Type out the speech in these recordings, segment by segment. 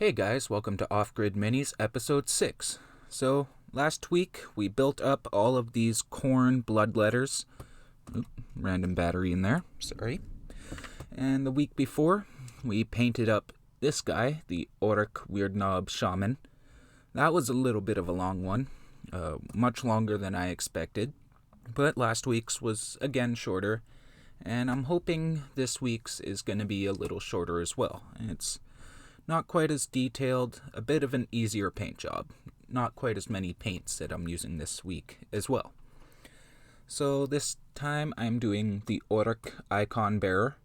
Hey guys, welcome to Off-Grid Minis episode 6. So, last week we built up all of these corn bloodletters. Random battery in there, sorry. And the week before, we painted up this guy, the Orruk Weird Knob Shaman. That was a little bit of a long one, much longer than I expected. But last week's was again shorter, and I'm hoping this week's is going to be a little shorter as well. It's not quite as detailed, a bit of an easier paint job. Not quite as many paints that I'm using this week as well. So this time I'm doing the Orruk Icon Bearer.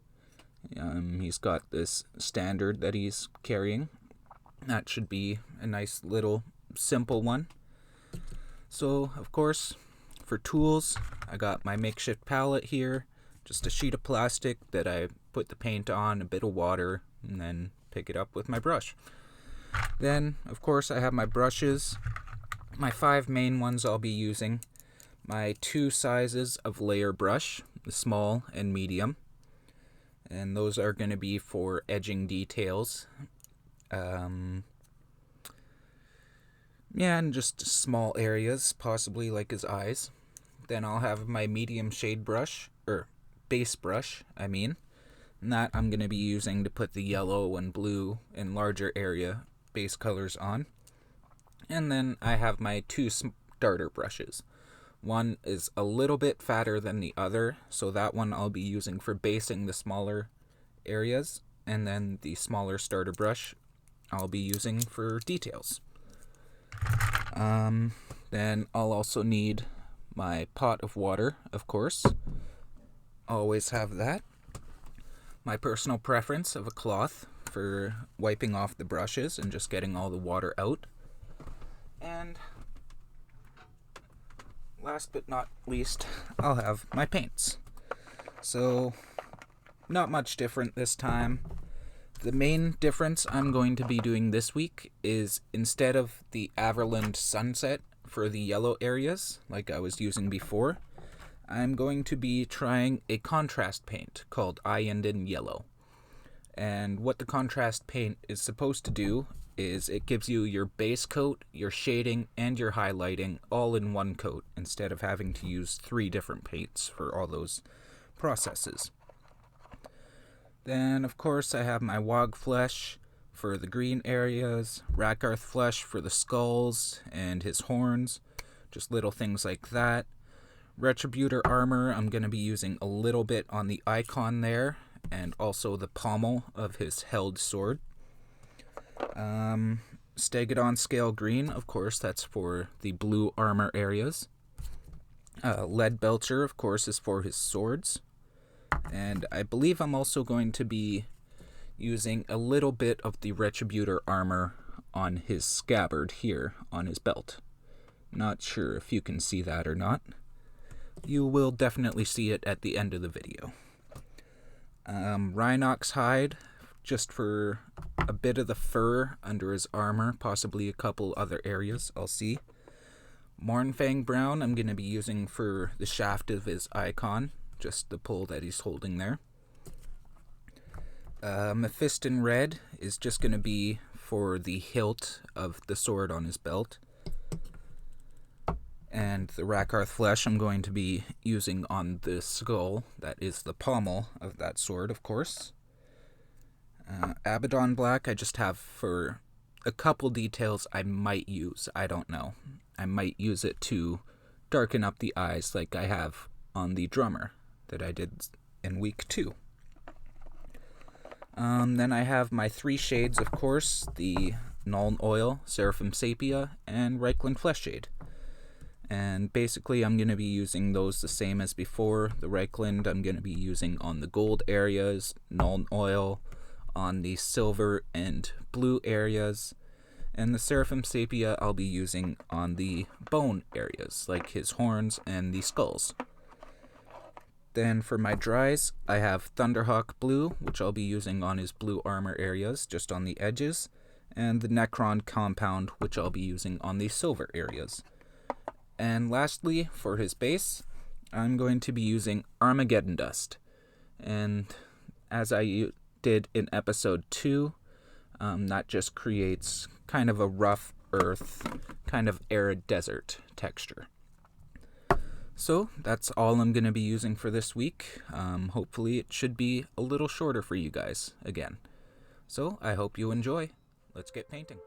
He's got this standard that he's carrying. That should be a nice little simple one. So of course, for tools, I got my makeshift palette here. Just a sheet of plastic that I put the paint on, a bit of water, and then pick it up with my brush. Then, of course, I have my brushes. My 5 main ones I'll be using. My 2 sizes of layer brush, the small and medium. And those are going to be for edging details. And just small areas, possibly like his eyes. Then I'll have my medium shade brush, or base brush, and that I'm going to be using to put the yellow and blue and larger area base colors on. And then I have my 2 starter brushes. One is a little bit fatter than the other, so that one I'll be using for basing the smaller areas. And then the smaller starter brush I'll be using for details. Then I'll also need my pot of water, of course. Always have that. My personal preference of a cloth for wiping off the brushes and just getting all the water out. And last but not least, I'll have my paints. So, not much different this time. The main difference I'm going to be doing this week is instead of the Everland Sunset for the yellow areas, like I was using before, I'm going to be trying a contrast paint called Ironjaws Yellow. And what the contrast paint is supposed to do is it gives you your base coat, your shading, and your highlighting all in one coat instead of having to use 3 different paints for all those processes. Then, of course, I have my Wog Flesh for the green areas, Rakarth Flesh for the skulls and his horns, just little things like that. Retributor armor, I'm going to be using a little bit on the icon there, and also the pommel of his held sword. Stegodon Scale Green, of course, that's for the blue armor areas. Lead Belcher, of course, is for his swords. And I believe I'm also going to be using a little bit of the Retributor armor on his scabbard here on his belt. Not sure if you can see that or not. You will definitely see it at the end of the video. Rhinox hide, just for a bit of the fur under his armor, possibly a couple other areas, I'll see. Mornfang brown I'm going to be using for the shaft of his icon, just the pole that he's holding there. Mephiston red is just going to be for the hilt of the sword on his belt. And the Rakarth Flesh I'm going to be using on the skull, that is the pommel of that sword, of course. Abaddon Black I just have for a couple details I might use, I don't know. I might use it to darken up the eyes like I have on the drummer that I did in week 2. Then I have my 3 shades, of course, the Nuln Oil, Seraphim Sepia, and Reichland Flesh Shade. And basically I'm going to be using those the same as before. The Reichland I'm going to be using on the gold areas, Nuln Oil on the silver and blue areas, and the Seraphim Sepia I'll be using on the bone areas, like his horns and the skulls. Then for my dries, I have Thunderhawk Blue, which I'll be using on his blue armor areas, just on the edges, and the Necron Compound, which I'll be using on the silver areas. And lastly, for his base, I'm going to be using Armageddon Dust. And as I did in episode 2, that just creates kind of a rough earth, kind of arid desert texture. So that's all I'm going to be using for this week. Hopefully it should be a little shorter for you guys again. So I hope you enjoy. Let's get painting.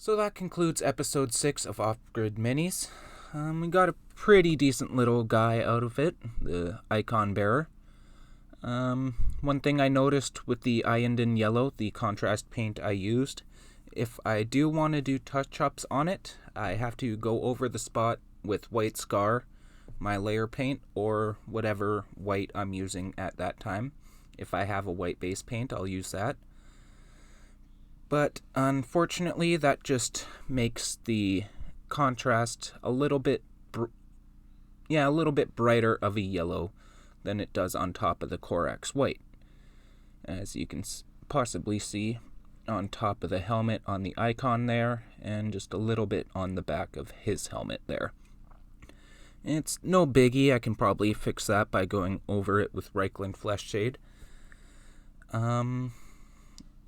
So that concludes episode 6 of Off-Grid Minis. We got a pretty decent little guy out of it, the Icon Bearer. One thing I noticed with the Ironjaws Yellow, the contrast paint I used, if I do want to do touch-ups on it, I have to go over the spot with white scar, my layer paint, or whatever white I'm using at that time. If I have a white base paint, I'll use that. But unfortunately, that just makes the contrast a little bit brighter of a yellow than it does on top of the Korax white. As you can possibly see on top of the helmet on the icon there, and just a little bit on the back of his helmet there. It's no biggie, I can probably fix that by going over it with Reichland Flesh Shade.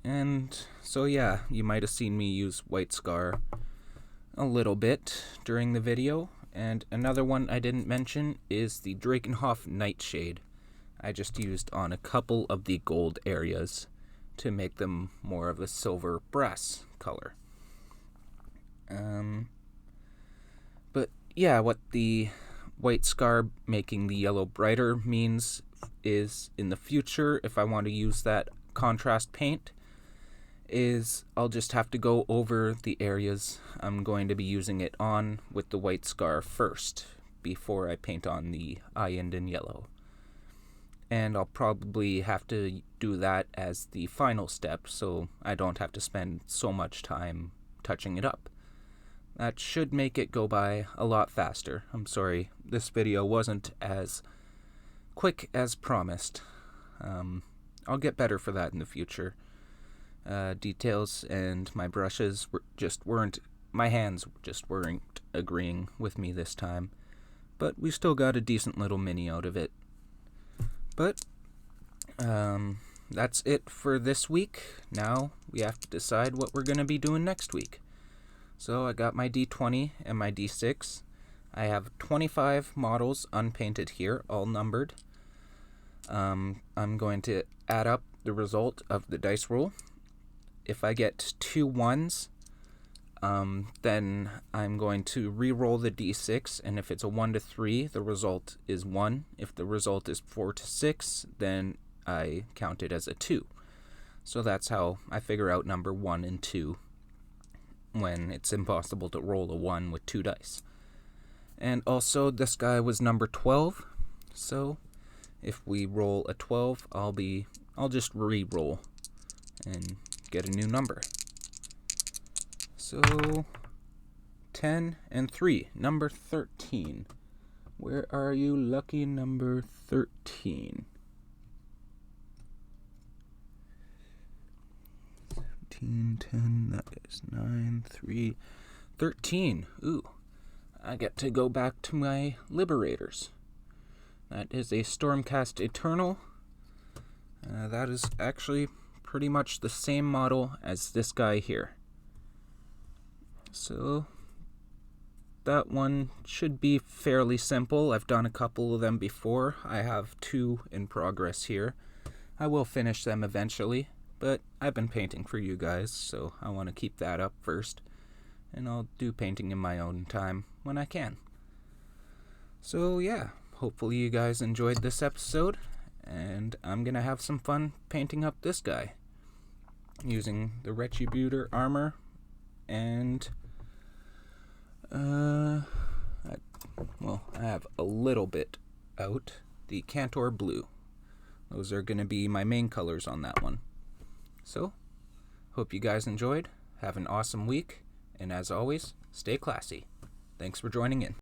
And so yeah, you might have seen me use White Scar a little bit during the video. And another one I didn't mention is the Drakenhof Nightshade. I just used on a couple of the gold areas to make them more of a silver brass color. But yeah, what the White Scar making the yellow brighter means is in the future, if I want to use that contrast paint, is I'll just have to go over the areas I'm going to be using it on with the White Scar first, before I paint on the Ironjaws Yellow. And I'll probably have to do that as the final step, so I don't have to spend so much time touching it up. That should make it go by a lot faster. I'm sorry, this video wasn't as quick as promised. I'll get better for that in the future. Details and my brushes my hands just weren't agreeing with me this time. But we still got a decent little mini out of it. But that's it for this week. Now we have to decide what we're going to be doing next week. So I got my D20 and my D6. I have 25 models unpainted here, all numbered. I'm going to add up the result of the dice roll. If I get 2 1s, then I'm going to re-roll the D6, and if it's a 1 to 3, the result is 1. If the result is 4 to 6, then I count it as a 2. So that's how I figure out number 1 and 2 when it's impossible to roll a 1 with 2 dice. And also, this guy was number 12, so if we roll a 12, I'll just re-roll and get a new number. So 10 and 3, number 13. Where are you, lucky number 13? 17, 10, that is 9, 3, 13. Ooh, I get to go back to my Liberators. That is a Stormcast Eternal. That is actually pretty much the same model as this guy here. So that one should be fairly simple. I've done a couple of them before. I have 2 in progress here. I will finish them eventually, but I've been painting for you guys, so I want to keep that up first. And I'll do painting in my own time when I can. So yeah, hopefully you guys enjoyed this episode, and I'm going to have some fun painting up this guy using the Retributor armor and I have a little bit out the Cantor Blue. Those are going to be my main colors on that one. So, hope you guys enjoyed. Have an awesome week, and as always, stay classy. Thanks for joining in.